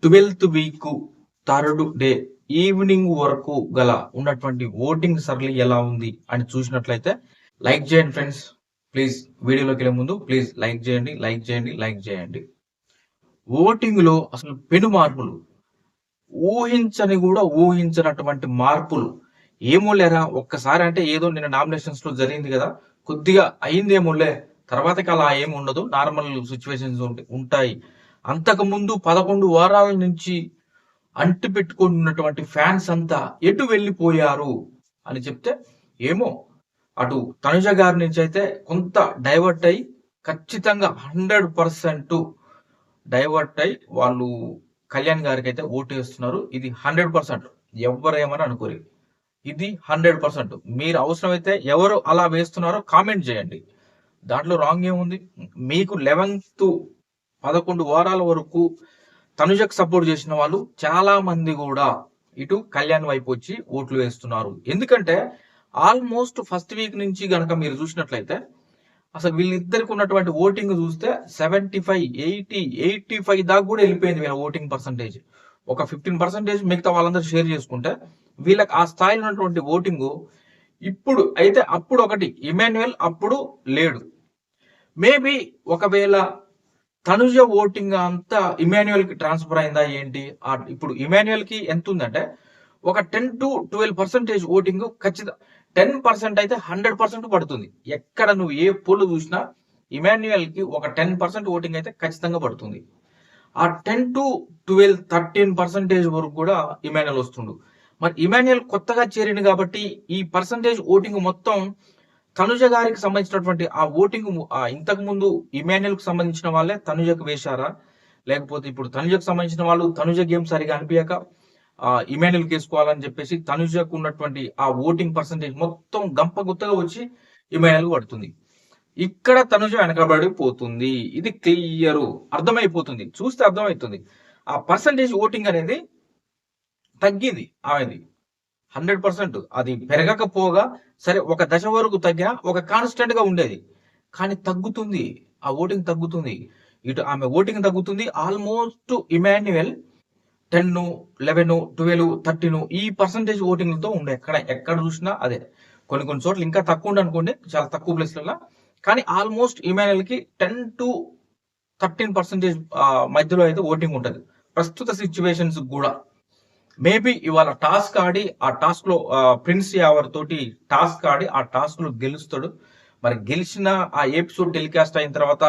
12th week third day evening వరకు గల ఉన్నటువంటి ఓటింగ్ సరళి ఎలా ఉంది అని చూసినట్లయితే లైక్ చేయండి ఫ్రెండ్స్. ప్లీజ్ వీడియోలోకి వెళ్ళే ముందు ప్లీజ్ లైక్ చేయండి, లైక్ చేయండి, లైక్ చేయండి. ఓటింగ్ లో అసలు పెను మార్పులు, ఊహించని కూడా ఊహించినటువంటి మార్పులు. ఏమో లేరా ఒక్కసారి అంటే ఏదో నిన్న నామినేషన్స్ లో జరిగింది కదా, కొద్దిగా అయిందేమోలే, తర్వాతకి అలా ఏమి ఉండదు, నార్మల్ సిచ్యువేషన్స్ ఉంటాయి. అంతకు ముందు 11 వారాల నుంచి అంటి పెట్టుకున్నటువంటి ఫ్యాన్స్ అంతా ఎటు వెళ్ళిపోయారు అని చెప్తే, ఏమో అటు తనుజ గారి నుంచి అయితే కొంత డైవర్ట్ అయ్యి ఖచ్చితంగా 100% డైవర్ట్ అయ్యి వాళ్ళు కళ్యాణ్ గారికి అయితే ఓటు వేస్తున్నారు. ఇది 100%. ఎవరేమని అనుకోరు, ఇది 100%. మీరు అవసరమైతే ఎవరు అలా వేస్తున్నారో కామెంట్ చేయండి, దాంట్లో రాంగ్ ఏముంది. మీకు 11 వారాల వరకు తనుజకు సపోర్ట్ చేసిన వాళ్ళు చాలా మంది కూడా ఇటు కళ్యాణ్ వైపు వచ్చి ఓట్లు వేస్తున్నారు. ఎందుకంటే ఆల్మోస్ట్ ఫస్ట్ వీక్ నుంచి గనక మీరు చూసినట్లయితే అసలు వీళ్ళిద్దరికి ఉన్నటువంటి ఓటింగ్ చూస్తే 75, 80, 85 దాకా కూడా వెళ్ళిపోయింది వీళ్ళ ఓటింగ్ పర్సంటేజ్. ఒక 15% మిగతా వాళ్ళందరూ షేర్ చేసుకుంటే వీళ్ళకి ఆ స్థాయిలో ఉన్నటువంటి ఓటింగ్ ఇప్పుడు అయితే, అప్పుడు ఒకటి ఇమాన్యుయల్ అప్పుడు లేడు. మేబీ ఒకవేళ తనుజ ఓటింగ్ అంతా ఇమాన్యుయల్ కి ట్రాన్స్ఫర్ అయిందా ఏంటి? ఇప్పుడు ఇమాన్యుయల్ కి ఎంత ఉందంటే ఒక 10 to 12% ఓటింగ్ ఖచ్చితంగా, 10% అయితే 100% పడుతుంది. ఎక్కడ నువ్వు ఏ పోల్ చూసినా ఇమాన్యుయల్ కి ఒక 10% ఓటింగ్ అయితే ఖచ్చితంగా పడుతుంది. ఆ 10 to 12, 13% వరకు కూడా ఇమాన్యుయల్ వస్తుండు. మరి ఇమాన్యుయల్ కొత్తగా చేరింది కాబట్టి ఈ పర్సంటేజ్ ఓటింగ్ మొత్తం తనుజ గారికి సంబంధించినటువంటి ఆ ఓటింగ్ ఇంతకు ముందు ఇమాన్యుయల్ కు సంబంధించిన వాళ్ళే తనుజకు వేశారా, లేకపోతే ఇప్పుడు తనుజకు సంబంధించిన వాళ్ళు తనుజ గేమ్ సరిగా అనిపించక ఇమాన్యుయల్ వేసుకోవాలని చెప్పేసి తనుజకు ఉన్నటువంటి ఆ ఓటింగ్ పర్సంటేజ్ మొత్తం గంప గుత్తగా వచ్చి ఇమాన్యుయల్ పడుతుంది. ఇక్కడ తనుజ వెనకబడిపోతుంది. ఇది క్లియర్ అర్థమైపోతుంది, చూస్తే అర్థమవుతుంది. ఆ పర్సంటేజ్ ఓటింగ్ అనేది తగ్గింది ఆమెది 100%. అది పెరగకపోగా సరే, ఒక దశ వరకు తగ్గినా ఒక కాన్స్టెంట్ గా ఉండేది, కానీ తగ్గుతుంది, ఆ ఓటింగ్ తగ్గుతుంది. ఇటు ఆమె ఓటింగ్ తగ్గుతుంది. ఆల్మోస్ట్ ఇమాన్యుయల్ 10, 11, 12, 13 ఈ పర్సంటేజ్ ఓటింగ్లతో ఉండే, ఎక్కడ చూసినా అదే. కొన్ని చోట్ల ఇంకా తక్కువ ఉండే అనుకోండి, చాలా తక్కువ ప్లేస్లలో, కానీ ఆల్మోస్ట్ ఇమాన్యుయల్ కి 10 to 13% మధ్యలో అయితే ఓటింగ్ ఉంటుంది ప్రస్తుత సిచ్యువేషన్స్ కూడా. మేబీ ఇవాళ టాస్క్ ఆడి ఆ టాస్క్ లో ప్రిన్స్ యావర్ తోటి టాస్క్ ఆడి ఆ టాస్క్ లో గెలుస్తాడు. మరి గెలిచిన ఆ ఎపిసోడ్ టెలికాస్ట్ అయిన తర్వాత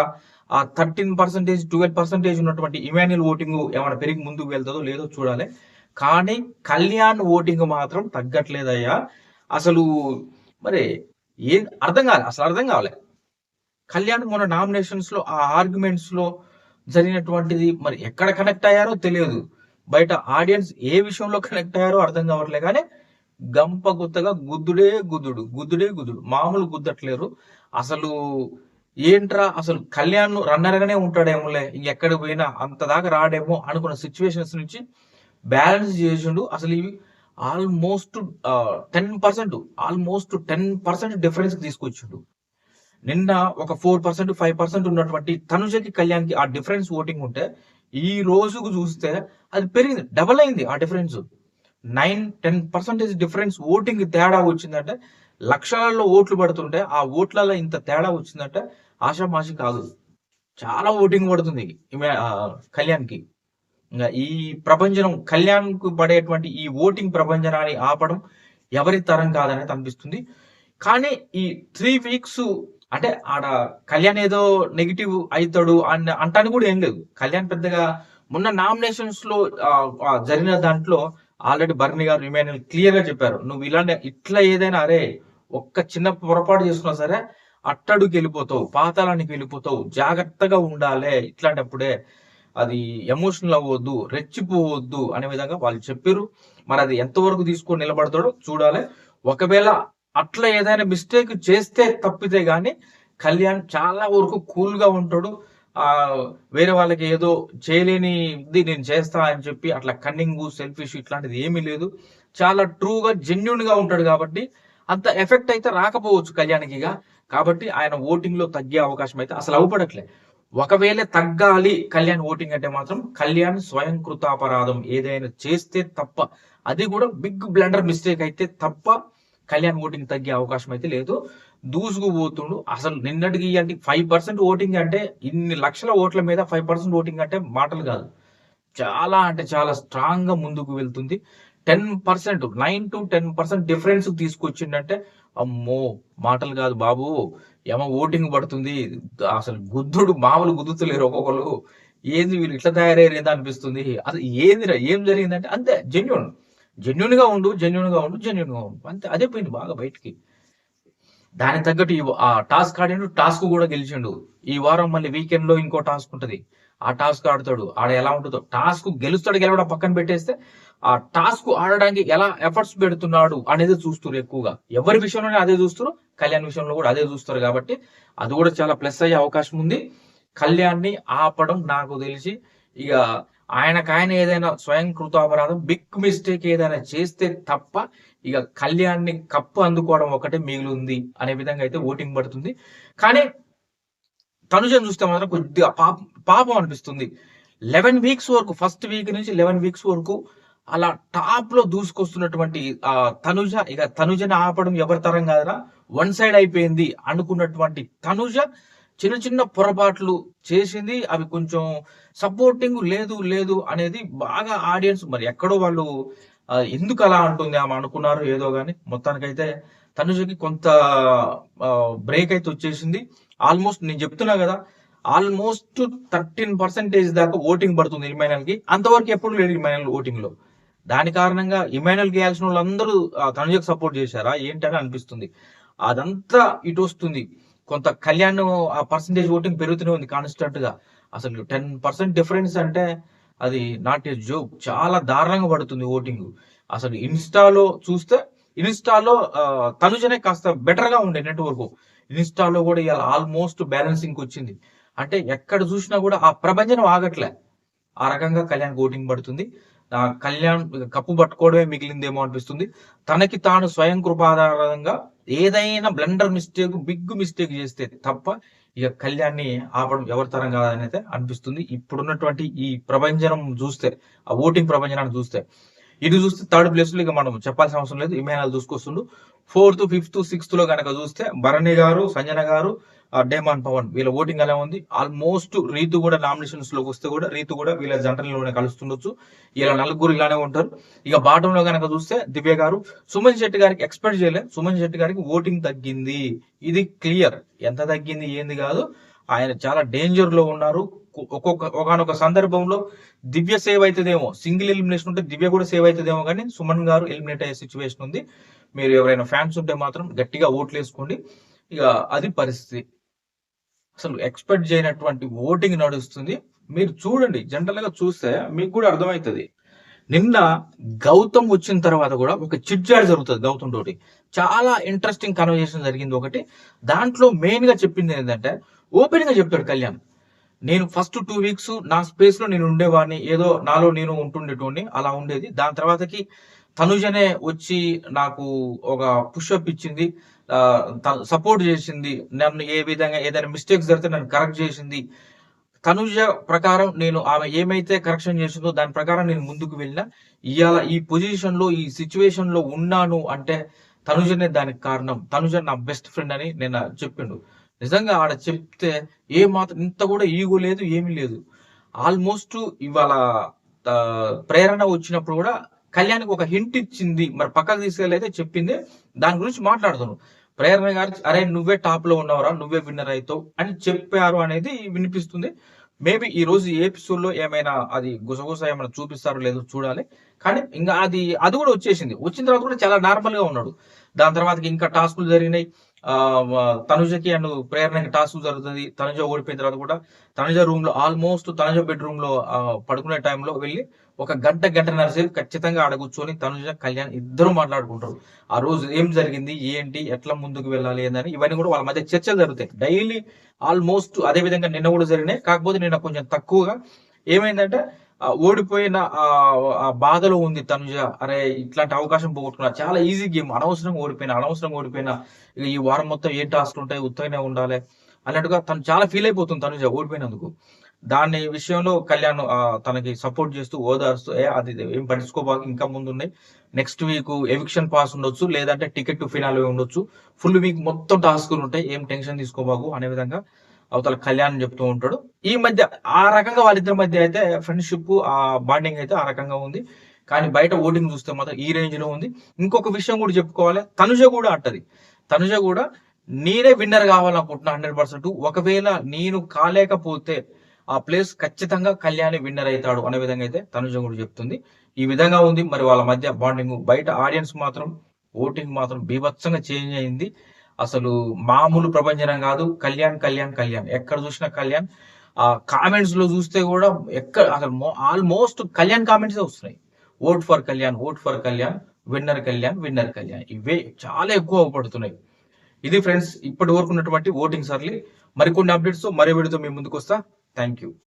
ఆ 13%, 12% ఉన్నటువంటి ఇమాన్యుయల్ ఓటింగ్ ఏమైనా పెరిగి ముందుకు వెళ్తుందో లేదో చూడాలి. కానీ కళ్యాణ్ ఓటింగ్ మాత్రం తగ్గట్లేదయ్యా. అసలు మరి ఏం అర్థం కావాలి. కళ్యాణ్ మొన్న నామినేషన్స్ లో ఆ ఆర్గ్యుమెంట్స్ లో జరిగినటువంటిది మరి ఎక్కడ కనెక్ట్ అయ్యారో తెలియదు, బయట ఆడియన్స్ ఏ విషయంలో కనెక్ట్ అయ్యారో అర్థం కావట్లే. కానీ గంప గుత్తగా గుద్దుడే గుద్దుడు, మామూలు గుద్దట్లేరు అసలు. ఏంట్రా అసలు కళ్యాణ్ రన్నర్ గానే ఉంటాడేమోలే, ఇంకెక్కడ పోయినా అంత దాకా రాడేమో అనుకున్న సిచ్యువేషన్స్ నుంచి బ్యాలెన్స్ చేసిండు. అసలు ఇవి ఆల్మోస్ట్ 10% డిఫరెన్స్ తీసుకొచ్చిండు. నిన్న ఒక 4%, 5% ఉన్నటువంటి తనుజకి కళ్యాణ్కి ఆ డిఫరెన్స్ ఓటింగ్ ఉంటే ఈ రోజుకు చూస్తే అది పెరిగింది, డబల్ అయింది ఆ డిఫరెన్స్. 9-10% డిఫరెన్స్ ఓటింగ్ తేడా వచ్చిందంటే, లక్షలలో ఓట్లు పడుతుంటే ఆ ఓట్లలో ఇంత తేడా వచ్చిందంటే ఆషామాషి కాదు, చాలా ఓటింగ్ పడుతుంది కళ్యాణ్కి. ఇంకా ఈ ప్రభంజనం, కళ్యాణ్ కు పడేటువంటి ఈ ఓటింగ్ ప్రభంజనాన్ని ఆపడం ఎవరి తరం కాదనేది అనిపిస్తుంది. కానీ ఈ 3 weeks అంటే ఆడ కళ్యాణ్ ఏదో నెగిటివ్ అవుతాడు అని అంటాను కూడా ఏం లేదు. కళ్యాణ్ పెద్దగా మొన్న నామినేషన్స్ లో జరిగిన దాంట్లో ఆల్రెడీ బర్ని గారు ఇమాన్యుయల్ క్లియర్ గా చెప్పారు, నువ్వు ఇట్లా ఏదైనా అరే ఒక్క చిన్న పొరపాటు చేసుకున్నా సరే అట్టడుకి వెళ్ళిపోతావు, పాతాళానికి వెళ్ళిపోతావు, జాగ్రత్తగా ఉండాలి, ఇట్లాంటప్పుడే అది ఎమోషనల్ అవ్వద్దు, రెచ్చిపోవద్దు అనే విధంగా వాళ్ళు చెప్పారు. మరి అది ఎంతవరకు తీసుకొని నిలబడతాడో చూడాలి. ఒకవేళ అట్లా ఏదైనా మిస్టేక్ చేస్తే తప్పితే గాని కళ్యాణ్ చాలా వరకు కూల్ గా ఉంటాడు. వేరే వాళ్ళకి ఏదో చేయలేనిది నేను చేస్తా అని చెప్పి అట్లా కన్నింగ్, సెల్ఫిష్ ఇట్లాంటిది ఏమీ లేదు. చాలా ట్రూగా జెన్యున్ గా ఉంటాడు కాబట్టి అంత ఎఫెక్ట్ అయితే రాకపోవచ్చు కళ్యాణ్కి. కాబట్టి ఆయన ఓటింగ్ లో తగ్గే అవకాశం అయితే అసలు అవపడట్లే. ఒకవేళ తగ్గాలి కళ్యాణ్ ఓటింగ్ అంటే మాత్రం కళ్యాణ్ స్వయం కృతాపరాధం ఏదైనా చేస్తే తప్ప, అది కూడా బిగ్ బ్లండర్ మిస్టేక్ అయితే తప్ప కళ్యాణ్ ఓటింగ్ తగ్గే అవకాశం అయితే లేదు. దూసుకుపోతుండు. అసలు నిన్నటికి అంటే 5% ఓటింగ్ అంటే, ఇన్ని లక్షల ఓట్ల మీద 5% ఓటింగ్ అంటే మాటలు కాదు. చాలా అంటే చాలా స్ట్రాంగ్ గా ముందుకు వెళ్తుంది. 10%, 9 to 10% డిఫరెన్స్ తీసుకొచ్చిందంటే అమ్మో మాటలు కాదు బాబు. ఏమో ఓటింగ్ పడుతుంది. అసలు గుద్దుడు మామూలు గుద్దుతలేరు ఒక్కొక్కరు. ఏంది వీళ్ళు ఇట్లా తయారయ్యేదా అనిపిస్తుంది. అసలు ఏందిరా ఏం జరిగిందంటే అంతే, జెన్యున్ గా ఉండు, అంతే. అదే పోయింది బాగా బయటికి. దానికి తగ్గట్టు ఆ టాస్క్ ఆడిండు, టాస్క్ కూడా గెలిచిండు. ఈ వారం మళ్ళీ వీకెండ్ లో ఇంకో టాస్క్ ఉంటది. ఆ టాస్క్ ఆడతాడు. ఆడ ఎలా ఉంటుందో, టాస్క్ గెలుస్తాడు గెలవడం పక్కన పెట్టేస్తే ఆ టాస్క్ ఆడడానికి ఎలా ఎఫర్ట్స్ పెడుతున్నాడు అనేది చూస్తారు ఎక్కువగా. ఎవరి విషయంలోనే అదే చూస్తారు, కళ్యాణ్ విషయంలో కూడా అదే చూస్తారు. కాబట్టి అది కూడా చాలా ప్లస్ అయ్యే అవకాశం ఉంది. కళ్యాణ్ని ఆపడం నాకు తెలిసి ఇక ఆయన ఏదైనా స్వయం కృతాపరాధం బిగ్ మిస్టేక్ ఏదైనా చేస్తే తప్ప ఇక కళ్యాణ్ని కప్పు అందుకోవడం ఒకటే మిగిలింది అనే విధంగా అయితే ఓటింగ్ పడుతుంది. కానీ తనుజను చూస్తే మాత్రం కొద్దిగా పాపం అనిపిస్తుంది. 11 వీక్స్ వరకు, ఫస్ట్ వీక్ నుంచి 11 వీక్స్ వరకు అలా టాప్ లో దూసుకొస్తున్నటువంటి ఇక తనుజని ఆపడం ఎవరి తరం కాదురా, వన్ సైడ్ అయిపోయింది అనుకున్నటువంటి తనుజ చిన్న చిన్న పొరపాట్లు చేసింది. అవి కొంచెం సపోర్టింగ్ లేదు అనేది బాగా ఆడియన్స్ మరి ఎక్కడో వాళ్ళు ఎందుకు అలా అంటుంది ఆమె అనుకున్నారు ఏదో గాని. మొత్తానికైతే తనుజకి కొంత బ్రేక్ అయితే వచ్చేసింది. ఆల్మోస్ట్ నేను చెప్తున్నా కదా, ఆల్మోస్ట్ 13% దాకా ఓటింగ్ పడుతుంది ఇమాన్యుయల్ కి. అంతవరకు ఎప్పుడు లేదు ఇమాన్యుయల్ ఓటింగ్ లో. దాని కారణంగా ఇమాన్యుయల్ గేయాల్సిన వాళ్ళందరూ తనుజకు సపోర్ట్ చేశారా ఏంటని అనిపిస్తుంది. అదంతా ఇటు వస్తుంది. కొంత కళ్యాణ్ ఆ పర్సంటేజ్ ఓటింగ్ పెరుగుతూనే ఉంది కాన్స్టెంట్ గా. అసలు 10% డిఫరెన్స్ అంటే అది నాట్ ఏ జోక్. చాలా దారుణంగా పడుతుంది ఓటింగ్. అసలు ఇన్స్టాలో తనుజనే కాస్త బెటర్ గా ఉండే నెట్వర్క్. ఇన్స్టాలో కూడా ఇలా ఆల్మోస్ట్ బ్యాలెన్సింగ్ వచ్చింది. అంటే ఎక్కడ చూసినా కూడా ఆ ప్రభంజనం ఆగట్లే. ఆ రకంగా కళ్యాణ్ ఓటింగ్ పడుతుంది. కళ్యాణ్ కప్పు పట్టుకోవడమే మిగిలిందేమో అనిపిస్తుంది. తనకి తాను స్వయం కృపాధారంగా ఏదైనా బ్లండర్ మిస్టేక్, బిగ్ మిస్టేక్ చేస్తే తప్ప ఇక కళ్యాణ్ని ఆపడం ఎవరి తరం కాదని అయితే అనిపిస్తుంది. ఇప్పుడున్నటువంటి ఈ ప్రభంజనం చూస్తే, ఆ ఓటింగ్ ప్రభంజనాన్ని చూస్తే, ఇటు చూస్తే థర్డ్ ప్లేస్ లో ఇక మనం చెప్పాల్సిన అవసరం లేదు, ఇమాన్యుయల్ దూసుకొస్తుండు. 4th, 5th, 6th లో కనుక చూస్తే భరణి గారు, సంజన గారు, డేమాన్ పవన్ వీళ్ళ ఓటింగ్ ఎలా ఉంది. ఆల్మోస్ట్ రీతు కూడా నామినేషన్స్ లోకి వస్తే కూడా రీతు కూడా వీళ్ళ జంటలోనే కలుస్తుండొచ్చు. ఇలా నలుగురు ఇలానే ఉంటారు. ఇక బాటం లో కనుక చూస్తే దివ్య గారు, సుమన్ శెట్టి గారికి ఎక్స్పెక్ట్ చేయలేదు. సుమన్ శెట్టి గారికి ఓటింగ్ తగ్గింది, ఇది క్లియర్. ఎంత తగ్గింది ఏంది కాదు, ఆయన చాలా డేంజర్ లో ఉన్నారు. ఒకనొక సందర్భంలో దివ్య సేవ్ అవుతుందేమో, సింగిల్ ఎలిమినేషన్ ఉంటే దివ్య కూడా సేవ్ అవుతుందేమో, కానీ సుమన్ గారు ఎలిమినేట్ అయ్యే సిచ్యువేషన్ ఉంది. మీరు ఎవరైనా ఫ్యాన్స్ ఉంటే మాత్రం గట్టిగా ఓట్లు వేసుకోండి. ఇక అది పరిస్థితి. అసలు ఎక్స్పెక్ట్ చేయనటువంటి ఓటింగ్ నడుస్తుంది. మీరు చూడండి, జనరల్ గా చూస్తే మీకు కూడా అర్థమవుతుంది. నిన్న గౌతమ్ వచ్చిన తర్వాత కూడా ఒక చిట్చాట్ జరుగుతుంది గౌతమ్ తోటి. చాలా ఇంట్రెస్టింగ్ కన్వర్జేషన్ జరిగింది ఒకటి. దాంట్లో మెయిన్ గా చెప్పింది ఏంటంటే, ఓపెన్ గా చెప్తాడు కళ్యాణ్, నేను ఫస్ట్ 2 వీక్స్ నా స్పేస్ లో నేను ఉండేవాడిని, ఏదో నాలో నేను ఉంటుండేటోడిని, అలా ఉండేది. దాని తర్వాతకి తనుజనే వచ్చి నాకు ఒక పుషప్ ఇచ్చింది, సపోర్ట్ చేసింది, నన్ను ఏ విధంగా ఏదైనా మిస్టేక్స్ జరిగితే నన్ను కరెక్ట్ చేసింది. తనుజ ప్రకారం నేను ఆమె ఏమైతే కరెక్షన్ చేసిందో దాని ప్రకారం నేను ముందుకు వెళ్ళినా ఇవాళ ఈ పొజిషన్ లో, ఈ సిచ్యువేషన్ లో ఉన్నాను అంటే తనుజనే దానికి కారణం. తనుజ నా బెస్ట్ ఫ్రెండ్ అని నేను చెప్పిండు. నిజంగా ఆడ చెప్తే ఏ మాత్రం ఇంత కూడా ఈగో లేదు, ఏమీ లేదు. ఆల్మోస్ట్ ఇవాళ ప్రేరణ వచ్చినప్పుడు కూడా కళ్యాణ్కి ఒక హింట్ ఇచ్చింది, మరి పక్కకు తీసుకెళ్ళైతే చెప్పింది. దాని గురించి మాట్లాడుతున్నాను. ప్రేరణ గారు, అరే నువ్వే టాప్ లో ఉన్నావురా, నువ్వే విన్నర్ అవుతావు అని చెప్పారు అనేది వినిపిస్తుంది. మేబీ ఈ రోజు ఏ ఎపిసోడ్ లో ఏమైనా అది గుసగుస ఏమైనా చూపిస్తారో లేదో చూడాలి. కానీ ఇంకా అది కూడా వచ్చేసింది. వచ్చిన తర్వాత కూడా చాలా నార్మల్ గా ఉన్నాడు. దాని తర్వాత ఇంకా టాస్కులు జరిగినాయి. తనుజకి అండ్ ప్రేరణకి టాస్క్ జరుగుతుంది. తనుజ ఓడిపోయిన తర్వాత కూడా తనుజ రూమ్ లో, ఆల్మోస్ట్ తనుజ బెడ్రూమ్ లో పడుకునే టైంలో వెళ్ళి ఒక గంటన్నర సేపు ఖచ్చితంగా ఆడ కూర్చొని తనుజ, కళ్యాణ్ ఇద్దరు మాట్లాడుకుంటారు. ఆ రోజు ఏం జరిగింది, ఏంటి, ఎట్లా ముందుకు వెళ్ళాలి ఏందని ఇవన్నీ కూడా వాళ్ళ మధ్య చర్చలు జరుగుతాయి డైలీ. ఆల్మోస్ట్ అదే విధంగా నిన్న కూడా జరిగినాయి. కాకపోతే నిన్న కొంచెం తక్కువగా. ఏమైందంటే ఓడిపోయిన ఆ బాధలో ఉంది తనుజ. అరే ఇట్లాంటి అవకాశం పోగొట్టుకున్నా, చాలా ఈజీ గేమ్, అనవసరంగా ఓడిపోయినా. ఇక ఈ వారం మొత్తం ఏ టాస్క్ ఉంటాయి, ఉత్తగానే ఉండాలి అన్నట్టుగా తను చాలా ఫీల్ అయిపోతుంది తనుజ ఓడిపోయినందుకు. దాని విషయంలో కళ్యాణ్ తనకి సపోర్ట్ చేస్తూ, ఓదారుస్తూ అది ఇది ఏం పట్టించుకోబాకు, ఇంకా ముందున్నాయి. నెక్స్ట్ వీక్ ఎవిక్షన్ పాస్ ఉండొచ్చు, లేదంటే టికెట్ టు ఫినాలే ఉండొచ్చు. ఫుల్ వీక్ మొత్తం టాస్కులు ఉంటాయి. ఏం టెన్షన్ తీసుకోబాకు అనే విధంగా అవతల కళ్యాణ్ చెప్తూ ఉంటాడు. ఈ మధ్య ఆ రకంగా వాళ్ళిద్దరి మధ్య అయితే ఫ్రెండ్షిప్, ఆ బాండింగ్ అయితే ఆ రకంగా ఉంది. కానీ బయట ఓటింగ్ చూస్తే మాత్రం ఈ రేంజ్ లో ఉంది. ఇంకొక విషయం కూడా చెప్పుకోవాలి, తనుజ కూడా అంటది. తనుజ కూడా నేనే విన్నర్ కావాలనుకుంటున్నా 100%. ఒకవేళ నేను కాలేకపోతే ఆ ప్లేస్ ఖచ్చితంగా కళ్యాణి విన్నర్ అవుతాడు అనే విధంగా అయితే తనుజ కూడా చెప్తుంది. ఈ విధంగా ఉంది మరి వాళ్ళ మధ్య బాండింగ్. బయట ఆడియన్స్ మాత్రం ఓటింగ్ మాత్రం బీభత్సంగా చేంజ్ అయింది. అసలు మామూలు ప్రభంజనం కాదు. కళ్యాణ్ కళ్యాణ్ కళ్యాణ్, ఎక్కడ చూసినా కళ్యాణ్. ఆ కామెంట్స్ లో చూస్తే కూడా ఎక్కడ అసలు ఆల్మోస్ట్ కళ్యాణ్ కామెంట్స్ వస్తున్నాయి. Vote for Kalyan, vote for Kalyan, winner Kalyan, winner Kalyan, ఇవే చాలా ఎక్కువ పడుతున్నాయి. ఇది ఫ్రెండ్స్ ఇప్పటి వరకు ఉన్నటువంటి ఓటింగ్ సర్లీ. మరికొన్ని అప్డేట్స్ మరో వీడియోతో మీ ముందుకు వస్తా. Thank you.